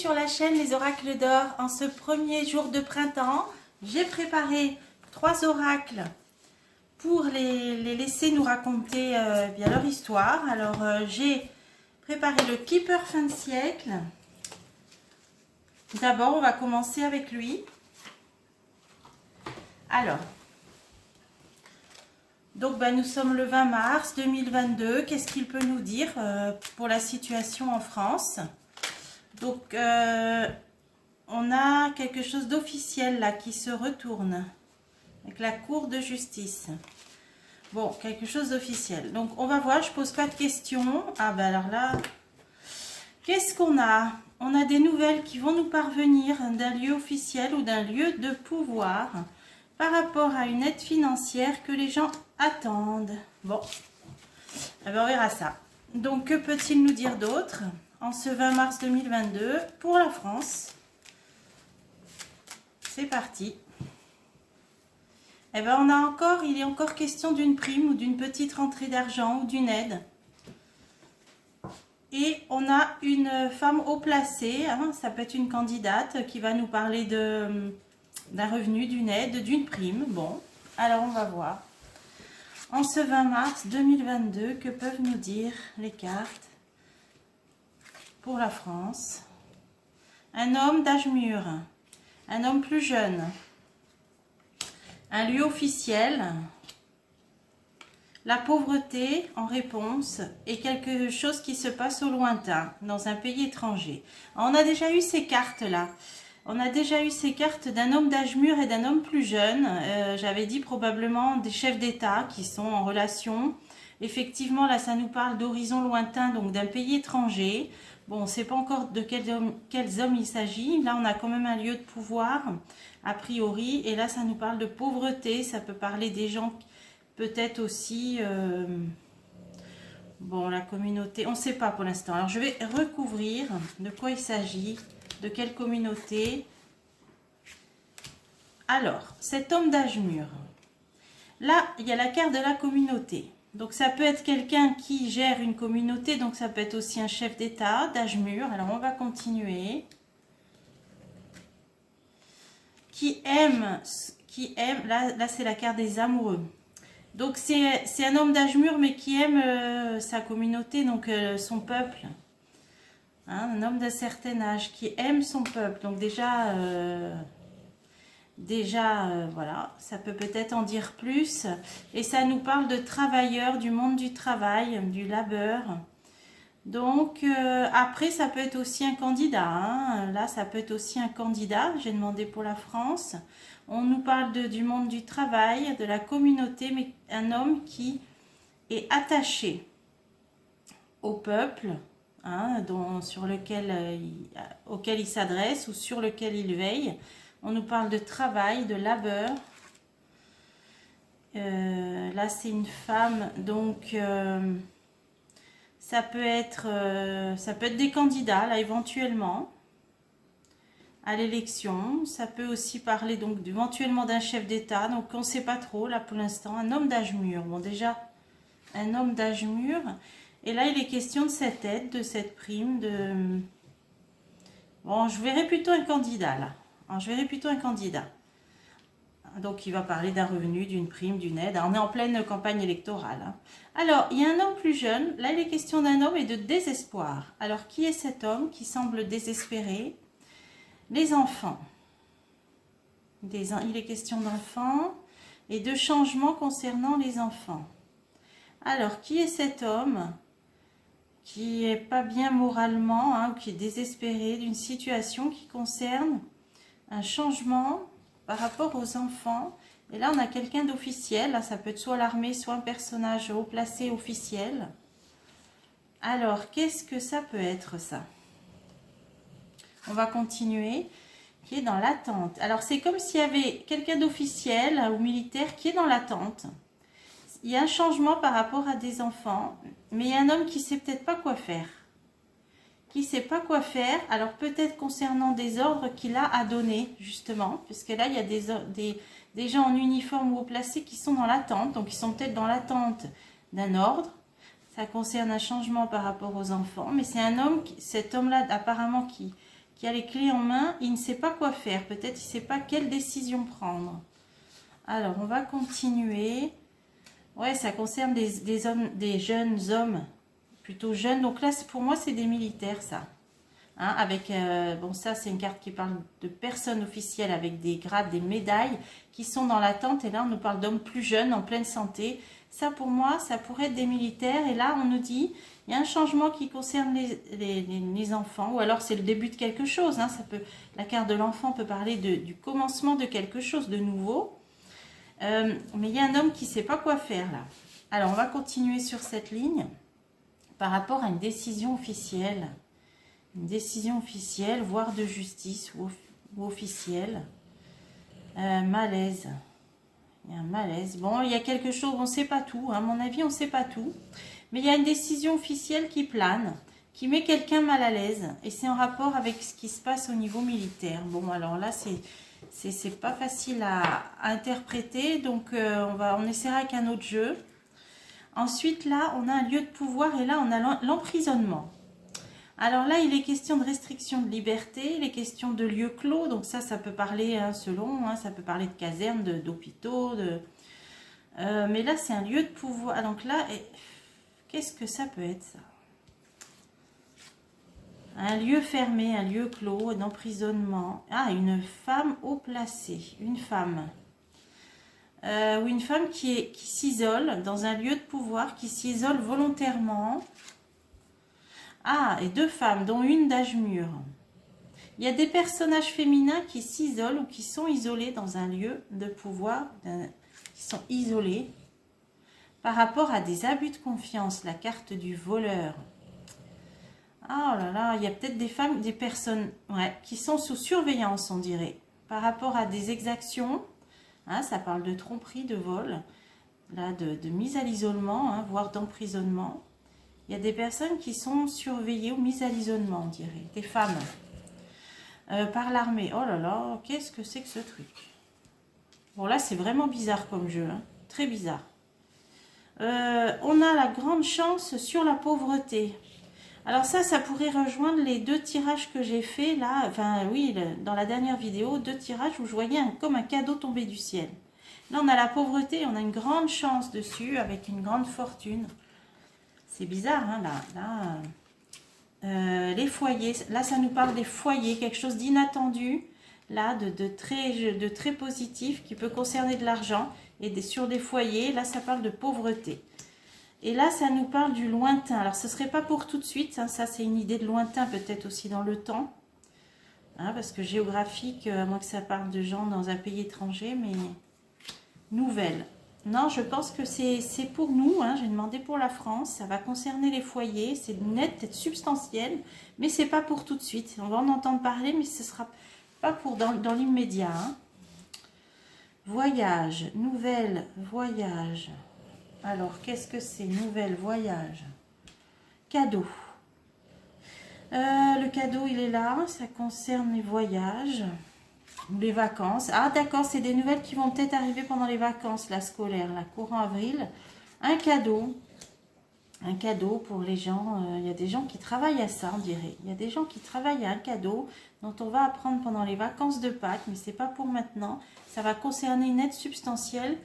sur la chaîne Les Oracles d'Or. En ce premier jour de printemps, j'ai préparé 3 oracles pour les laisser nous raconter bien leur histoire. Alors j'ai préparé le Keeper fin de siècle. D'abord on va commencer avec lui. Alors, donc nous sommes le 20 mars 2022. Qu'est-ce qu'il peut nous dire pour la situation en France? Donc, on a quelque chose d'officiel là qui se retourne avec la Cour de justice. Bon, quelque chose d'officiel. Donc, on va voir, je pose pas de questions. Ah ben alors là, qu'est-ce qu'on a? On a des nouvelles qui vont nous parvenir d'un lieu officiel ou d'un lieu de pouvoir par rapport à une aide financière que les gens attendent. Bon, eh ben on verra ça. Donc, que peut-il nous dire d'autre en ce 20 mars 2022 pour la France? C'est parti. Eh ben il est encore question d'une prime ou d'une petite rentrée d'argent ou d'une aide. Et on a une femme haut placée, hein, ça peut être une candidate qui va nous parler d'un revenu, d'une aide, d'une prime. Bon, alors on va voir. En ce 20 mars 2022, que peuvent nous dire les cartes pour la France? Un homme d'âge mûr, un homme plus jeune, un lieu officiel, la pauvreté en réponse et quelque chose qui se passe au lointain, dans un pays étranger. On a déjà eu ces cartes-là. On a déjà eu ces cartes d'un homme d'âge mûr et d'un homme plus jeune. J'avais dit probablement des chefs d'État qui sont en relation. Effectivement, là, ça nous parle d'horizon lointain, donc d'un pays étranger. Bon, on ne sait pas encore de quels hommes il s'agit. Là, on a quand même un lieu de pouvoir, a priori. Et là, ça nous parle de pauvreté. Ça peut parler des gens, peut-être aussi... bon, la communauté, on ne sait pas pour l'instant. Alors, je vais recouvrir de quoi il s'agit, de quelle communauté. Alors, cet homme d'âge mûr. Là, il y a la carte de la communauté. Donc, ça peut être quelqu'un qui gère une communauté. Donc, ça peut être aussi un chef d'État d'âge mûr. Alors, on va continuer. Qui aime, là c'est la carte des amoureux. Donc, c'est un homme d'âge mûr, mais qui aime sa communauté, donc son peuple. Hein, un homme d'un certain âge qui aime son peuple. Donc, voilà, ça peut peut-être en dire plus. Et ça nous parle de travailleurs, du monde du travail, du labeur. Donc, après, ça peut être aussi un candidat. Hein. Là, ça peut être aussi un candidat. J'ai demandé pour la France. On nous parle du monde du travail, de la communauté, mais un homme qui est attaché au peuple, hein, auquel il s'adresse ou sur lequel il veille. On nous parle de travail, de labeur. Là, c'est une femme, donc ça peut être des candidats, là, éventuellement, à l'élection. Ça peut aussi parler, donc, éventuellement d'un chef d'État. Donc, on ne sait pas trop, là, pour l'instant. Un homme d'âge mûr. Bon, déjà, un homme d'âge mûr. Et là, il est question de cette aide, de cette prime, Bon, je verrais plutôt un candidat, là. Alors, je verrais plutôt un candidat. Donc, il va parler d'un revenu, d'une prime, d'une aide. Alors, on est en pleine campagne électorale. Hein. Alors, il y a un homme plus jeune. Là, il est question d'un homme et de désespoir. Alors, qui est cet homme qui semble désespéré? Les enfants. Il est question d'enfants et de changements concernant les enfants. Alors, qui est cet homme qui n'est pas bien moralement, hein, qui est désespéré d'une situation qui concerne un changement par rapport aux enfants? Et là, on a quelqu'un d'officiel. Là, ça peut être soit l'armée, soit un personnage haut placé officiel. Alors, qu'est-ce que ça peut être, ça? On va continuer. Qui est dans l'attente. Alors, c'est comme s'il y avait quelqu'un d'officiel ou militaire qui est dans l'attente. Il y a un changement par rapport à des enfants, mais il y a un homme qui ne sait peut-être pas quoi faire. Qui ne sait pas quoi faire, alors peut-être concernant des ordres qu'il a à donner, justement, puisque là, il y a des gens en uniforme ou haut placé qui sont dans l'attente, donc ils sont peut-être dans l'attente d'un ordre. Ça concerne un changement par rapport aux enfants, mais c'est un homme, cet homme-là, apparemment, qui qui a les clés en main, il ne sait pas quoi faire. Peut-être il ne sait pas quelle décision prendre. Alors, on va continuer. Ouais, ça concerne des hommes, des jeunes hommes, plutôt jeunes. Donc là, pour moi, c'est des militaires, ça. Hein, avec, bon, ça, c'est une carte qui parle de personnes officielles avec des grades, des médailles qui sont dans l'attente. Et là, on nous parle d'hommes plus jeunes, en pleine santé. Ça, pour moi, ça pourrait être des militaires. Et là, on nous dit, il y a un changement qui concerne les enfants. Ou alors, c'est le début de quelque chose. Hein, ça peut, la carte de l'enfant peut parler du commencement de quelque chose de nouveau. Mais il y a un homme qui ne sait pas quoi faire, là. Alors, on va continuer sur cette ligne par rapport à une décision officielle. Une décision officielle, voire de justice ou officielle. Malaise. Il y a un malaise. Bon, il y a quelque chose, on ne sait pas tout. À mon avis, on ne sait pas tout. Mais il y a une décision officielle qui plane, qui met quelqu'un mal à l'aise. Et c'est en rapport avec ce qui se passe au niveau militaire. Bon, alors là, c'est pas facile à interpréter. Donc, on essaiera avec un autre jeu. Ensuite, là, on a un lieu de pouvoir. Et là, on a l'emprisonnement. Alors là, il est question de restriction de liberté, il est question de lieux clos, donc ça peut parler selon, ça peut parler de casernes, d'hôpitaux, mais là c'est un lieu de pouvoir. Donc là, qu'est-ce que ça peut être ça? Un lieu fermé, un lieu clos, un emprisonnement. Ah, une femme haut placée, une femme. Ou une femme qui s'isole dans un lieu de pouvoir, qui s'isole volontairement. Ah, et deux femmes, dont une d'âge mûr. Il y a des personnages féminins qui s'isolent ou qui sont isolés dans un lieu de pouvoir, qui sont isolés par rapport à des abus de confiance, la carte du voleur. Ah là là, il y a peut-être des femmes, des personnes qui sont sous surveillance, on dirait, par rapport à des exactions. Hein, ça parle de tromperie, de vol, là, de mise à l'isolement, voire d'emprisonnement. Il y a des personnes qui sont surveillées ou mises à l'isolement, on dirait. Des femmes. Par l'armée. Oh là là, qu'est-ce que c'est que ce truc? Bon, là, c'est vraiment bizarre comme jeu. Hein. Très bizarre. On a la grande chance sur la pauvreté. Alors ça pourrait rejoindre les deux tirages que j'ai fait là. Enfin, oui, dans la dernière vidéo, deux tirages où je voyais comme un cadeau tomber du ciel. Là, on a la pauvreté, on a une grande chance dessus avec une grande fortune. C'est bizarre, hein, là. Les foyers, là, ça nous parle des foyers, quelque chose d'inattendu, là, de très positif, qui peut concerner de l'argent, et sur des foyers, là, ça parle de pauvreté. Et là, ça nous parle du lointain. Alors, ce ne serait pas pour tout de suite, hein, ça, c'est une idée de lointain, peut-être aussi dans le temps, hein, parce que géographique, à moins que ça parle de gens dans un pays étranger, mais nouvelle. Non, je pense que c'est pour nous, hein, j'ai demandé pour la France, ça va concerner les foyers, c'est net, c'est substantiel, mais c'est pas pour tout de suite. On va en entendre parler, mais ce sera pas pour dans l'immédiat. Hein. Voyage, nouvelle voyage. Alors, qu'est-ce que c'est? Nouvelle voyage. Cadeau. Le cadeau, il est là, ça concerne les voyages. Les vacances. Ah d'accord, c'est des nouvelles qui vont peut-être arriver pendant les vacances, la scolaire, la courant avril. Un cadeau pour les gens. Il y a des gens qui travaillent à ça, on dirait. Il y a des gens qui travaillent à un cadeau dont on va apprendre pendant les vacances de Pâques, mais c'est pas pour maintenant. Ça va concerner une aide substantielle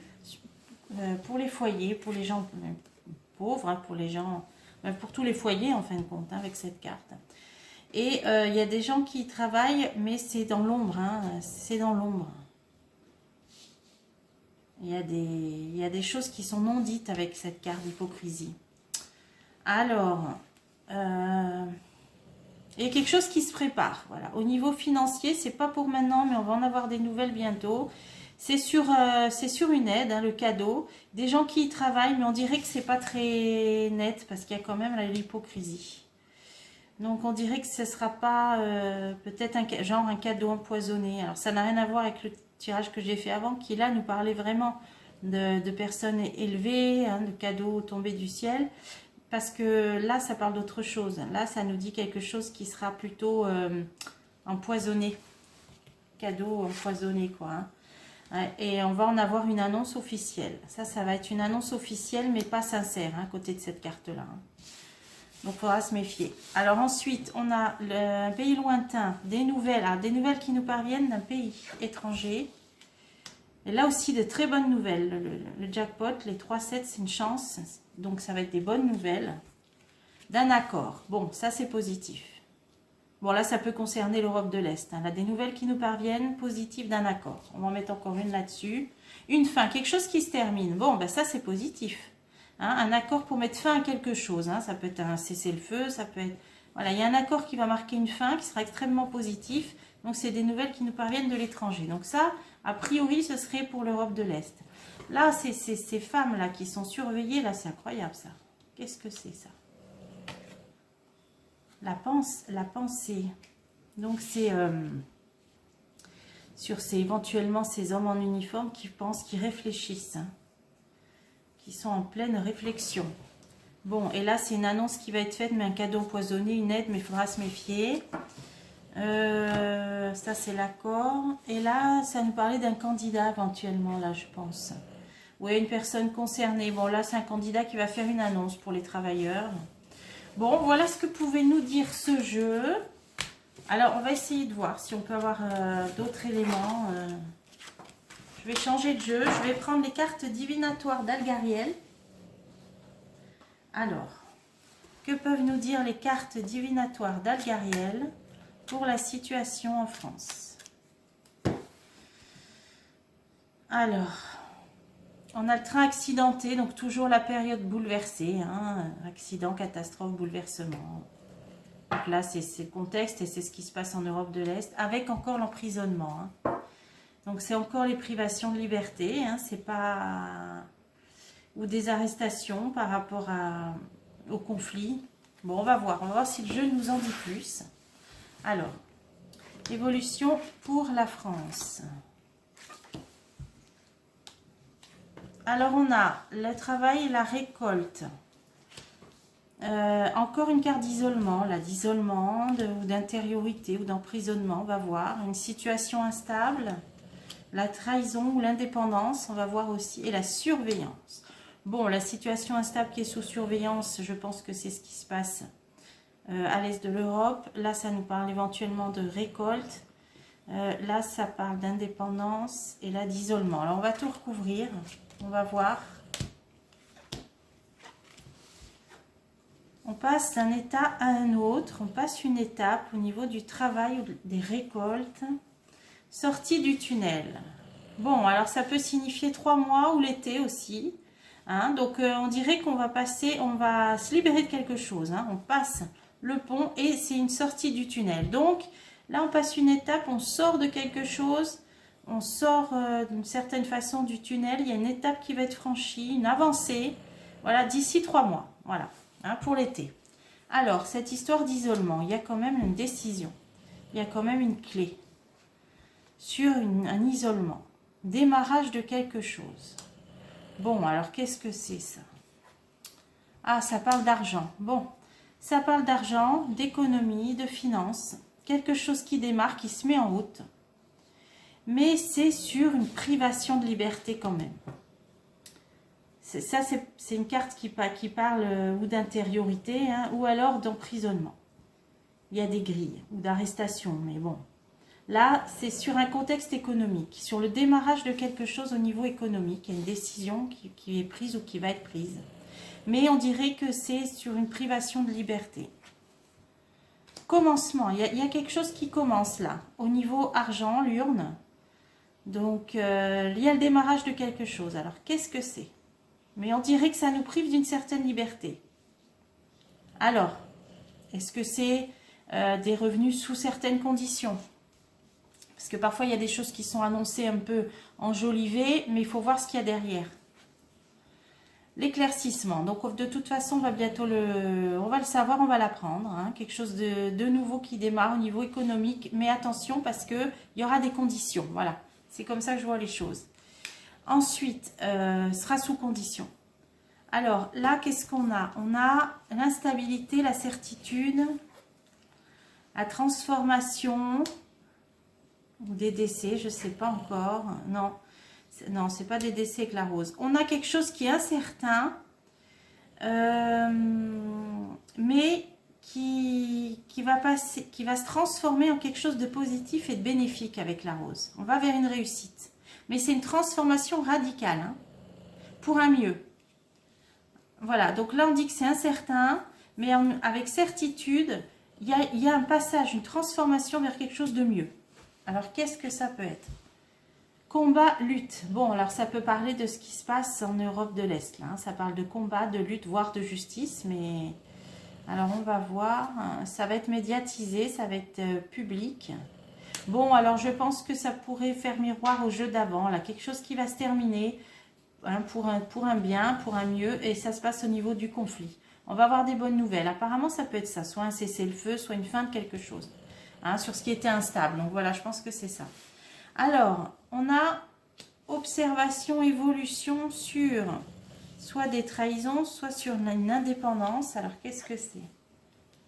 pour les foyers, pour les gens pauvres, hein, pour les gens, pour tous les foyers en fin de compte, hein, avec cette carte. Et il y a des gens qui travaillent, mais c'est dans l'ombre. Hein, c'est dans l'ombre. Il y a des choses qui sont non dites avec cette carte d'hypocrisie. Alors, il y a quelque chose qui se prépare. Voilà. Au niveau financier, c'est pas pour maintenant, mais on va en avoir des nouvelles bientôt. C'est sur une aide, hein, le cadeau. Des gens qui y travaillent, mais on dirait que c'est pas très net parce qu'il y a quand même l'hypocrisie. Donc on dirait que ce ne sera pas peut-être un cadeau empoisonné. Alors ça n'a rien à voir avec le tirage que j'ai fait avant, qui là nous parlait vraiment de personnes élevées, hein, de cadeaux tombés du ciel. Parce que là ça parle d'autre chose. Là ça nous dit quelque chose qui sera plutôt empoisonné. Cadeau empoisonné quoi. Hein. Ouais, et on va en avoir une annonce officielle. Ça va être une annonce officielle mais pas sincère, hein, à côté de cette carte-là. Hein. Donc, il faudra se méfier. Alors ensuite, on a un pays lointain, des nouvelles. Alors, des nouvelles qui nous parviennent d'un pays étranger. Et là aussi, de très bonnes nouvelles. Le jackpot, les 3-7, c'est une chance. Donc, ça va être des bonnes nouvelles. D'un accord. Bon, ça, c'est positif. Bon, là, ça peut concerner l'Europe de l'Est. Là, des nouvelles qui nous parviennent positives d'un accord. On va en mettre encore une là-dessus. Une fin, quelque chose qui se termine. Bon, ben ça, c'est positif. Un accord pour mettre fin à quelque chose. Ça peut être un cessez-le-feu, ça peut être... Voilà, il y a un accord qui va marquer une fin, qui sera extrêmement positif. Donc, c'est des nouvelles qui nous parviennent de l'étranger. Donc, ça, a priori, ce serait pour l'Europe de l'Est. Là, ces femmes-là qui sont surveillées, là, c'est incroyable, ça. Qu'est-ce que c'est, ça? La pensée. Donc, c'est... éventuellement ces hommes en uniforme qui pensent, qui réfléchissent. Qui sont en pleine réflexion. Bon, et là, c'est une annonce qui va être faite, mais un cadeau empoisonné, une aide, mais il faudra se méfier. Ça, c'est l'accord. Et là, ça nous parlait d'un candidat, éventuellement, là, je pense. Oui, une personne concernée. Bon, là, c'est un candidat qui va faire une annonce pour les travailleurs. Bon, voilà ce que pouvait nous dire ce jeu. Alors, on va essayer de voir si on peut avoir d'autres éléments. Je vais changer de jeu. Je vais prendre les cartes divinatoires d'Algariel. Alors, que peuvent nous dire les cartes divinatoires d'Algariel pour la situation en France? Alors, on a le train accidenté, donc toujours la période bouleversée. Accident, catastrophe, bouleversement. Donc là, c'est le contexte et c'est ce qui se passe en Europe de l'Est, avec encore l'emprisonnement. Donc, c'est encore les privations de liberté, c'est pas... ou des arrestations par rapport au conflit. Bon, on va voir si le jeu nous en dit plus. Alors, évolution pour la France. Alors, on a le travail et la récolte. Encore une carte d'isolement, là, d'isolement, ou d'intériorité, ou d'emprisonnement, on va voir. Une situation instable. La trahison ou l'indépendance, on va voir aussi, et la surveillance. Bon, la situation instable qui est sous surveillance, je pense que c'est ce qui se passe à l'est de l'Europe. Là, ça nous parle éventuellement de récolte. Là, ça parle d'indépendance et là, d'isolement. Alors, on va tout recouvrir. On va voir. On passe d'un état à un autre. On passe une étape au niveau du travail ou des récoltes. Sortie du tunnel. Bon, alors ça peut signifier 3 mois ou l'été aussi. Donc, on dirait qu'on va passer, on va se libérer de quelque chose. On passe le pont et c'est une sortie du tunnel. Donc, là, on passe une étape, on sort de quelque chose. On sort d'une certaine façon du tunnel. Il y a une étape qui va être franchie, une avancée. Voilà, d'ici 3 mois. Voilà, pour l'été. Alors, cette histoire d'isolement, il y a quand même une décision. Il y a quand même une clé. Sur un isolement, démarrage de quelque chose. Bon, alors qu'est-ce que c'est ça? Ah, ça parle d'argent. Bon, ça parle d'argent, d'économie, de finances. Quelque chose qui démarre, qui se met en route. Mais c'est sur une privation de liberté quand même. Ça, c'est une carte qui parle ou d'intériorité, ou alors d'emprisonnement. Il y a des grilles ou d'arrestation, mais bon. Là, c'est sur un contexte économique, sur le démarrage de quelque chose au niveau économique. Il y a une décision qui est prise ou qui va être prise. Mais on dirait que c'est sur une privation de liberté. Commencement, il y a quelque chose qui commence là, au niveau argent, l'urne. Donc, il y a le démarrage de quelque chose. Alors, qu'est-ce que c'est? Mais on dirait que ça nous prive d'une certaine liberté. Alors, est-ce que c'est des revenus sous certaines conditions? Parce que parfois, il y a des choses qui sont annoncées un peu enjolivées, mais il faut voir ce qu'il y a derrière. L'éclaircissement. Donc, de toute façon, on va le savoir, on va l'apprendre. Quelque chose de nouveau qui démarre au niveau économique. Mais attention, parce qu'il y aura des conditions. Voilà, c'est comme ça que je vois les choses. Ensuite, sera sous condition. Alors, là, qu'est-ce qu'on a? On a l'instabilité, la certitude, la transformation... ou des décès, je ne sais pas encore. Non, c'est pas des décès avec la rose. On a quelque chose qui est incertain. mais qui va passer, qui va se transformer en quelque chose de positif et de bénéfique avec la rose. On va vers une réussite. Mais c'est une transformation radicale, hein, pour un mieux. Voilà, donc là on dit que c'est incertain, mais avec certitude, il y a un passage, une transformation vers quelque chose de mieux. Alors qu'est-ce que ça peut être? Combat, lutte. Bon, alors ça peut parler de ce qui se passe en Europe de l'Est. Là, hein. Ça parle de combat, de lutte, voire de justice. Mais alors on va voir. Ça va être médiatisé, ça va être public. Bon, alors je pense que ça pourrait faire miroir au jeu d'avant. Là, quelque chose qui va se terminer, hein, pour un bien, pour un mieux. Et ça se passe au niveau du conflit. On va avoir des bonnes nouvelles. Apparemment, ça peut être ça. Soit un cessez-le-feu, soit une fin de quelque chose. Hein, sur ce qui était instable. Donc voilà, je pense que c'est ça. Alors, on a observation, évolution sur soit des trahisons, soit sur une indépendance. Alors, qu'est-ce que c'est?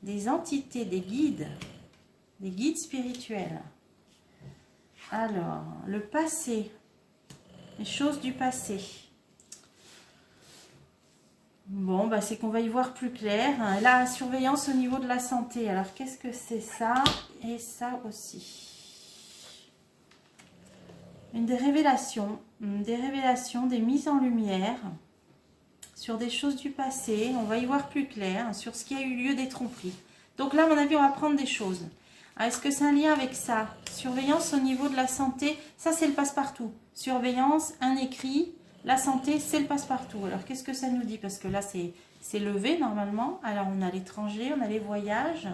Des entités, des guides spirituels. Alors, le passé, les choses du passé. Bon, bah, c'est qu'on va y voir plus clair. La surveillance au niveau de la santé. Alors, qu'est-ce que c'est ça? Et ça aussi. Des révélations, des mises en lumière sur des choses du passé. On va y voir plus clair sur ce qui a eu lieu des tromperies. Donc là, à mon avis, on va prendre des choses. Est-ce que c'est un lien avec ça? Surveillance au niveau de la santé, ça c'est le passe-partout. Surveillance, un écrit, la santé, c'est le passe-partout. Alors qu'est-ce que ça nous dit? Parce que là, c'est levé normalement. Alors on a l'étranger, on a les voyages.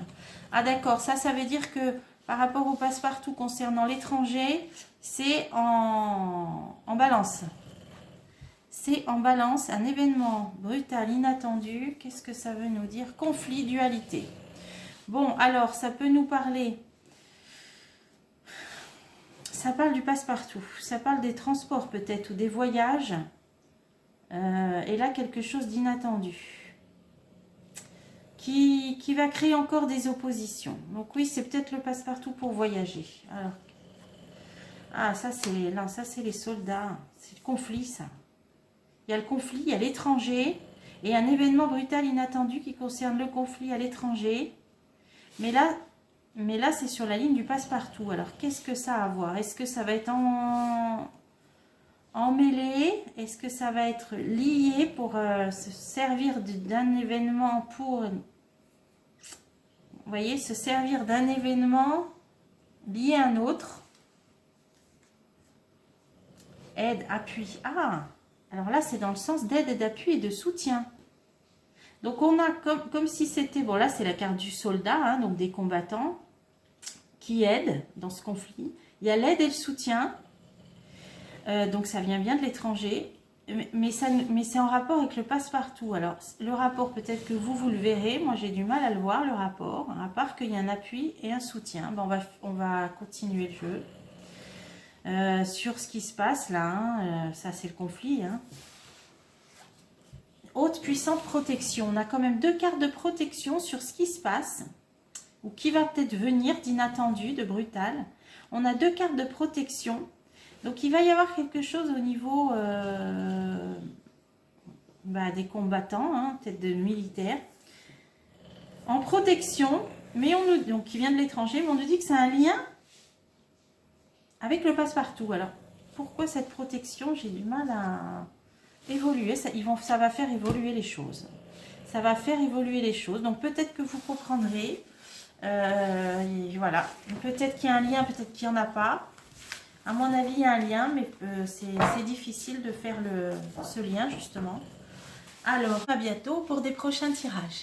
Ah d'accord, ça veut dire que par rapport au passe-partout concernant l'étranger, c'est en balance. C'est en balance, un événement brutal, inattendu. Qu'est-ce que ça veut nous dire? Conflit, dualité. Bon, alors, ça peut nous parler... Ça parle du passe-partout. Ça parle des transports peut-être, ou des voyages. Et là, quelque chose d'inattendu. Qui va créer encore des oppositions. Donc oui, c'est peut-être le passe-partout pour voyager. Alors, ah, ça c'est les soldats. C'est le conflit, ça. Il y a le conflit, il y a l'étranger. Et un événement brutal, inattendu qui concerne le conflit à l'étranger. Mais là c'est sur la ligne du passe-partout. Alors, qu'est-ce que ça a à voir? Est-ce que ça va être emmêlé? Est-ce que ça va être lié pour se servir d'un événement pour... Vous voyez, se servir d'un événement lié à un autre. Aide, appui. Ah, alors là, c'est dans le sens d'aide et d'appui et de soutien. Donc, on a comme si c'était... Bon, là, c'est la carte du soldat, hein, donc des combattants qui aident dans ce conflit. Il y a l'aide et le soutien. Donc, ça vient bien de l'étranger. Mais c'est en rapport avec le passe-partout. Alors, le rapport, peut-être que vous le verrez. Moi, j'ai du mal à le voir, le rapport. À part qu'il y a un appui et un soutien. Bon, on va continuer le jeu. Sur ce qui se passe là. Hein, ça, c'est le conflit. Hein. Haute puissante protection. On a quand même 2 cartes de protection sur ce qui se passe. Ou qui va peut-être venir d'inattendu, de brutal. On a 2 cartes de protection. Donc, il va y avoir quelque chose au niveau des combattants, hein, peut-être de militaires, en protection, mais donc qui vient de l'étranger, mais on nous dit que c'est un lien avec le passe-partout. Alors, pourquoi cette protection? J'ai du mal à évoluer. Ça va faire évoluer les choses. Ça va faire évoluer les choses. Donc, peut-être que vous comprendrez. Voilà. Peut-être qu'il y a un lien, peut-être qu'il n'y en a pas. À mon avis, il y a un lien, mais c'est difficile de faire ce lien, justement. Alors, à bientôt pour des prochains tirages.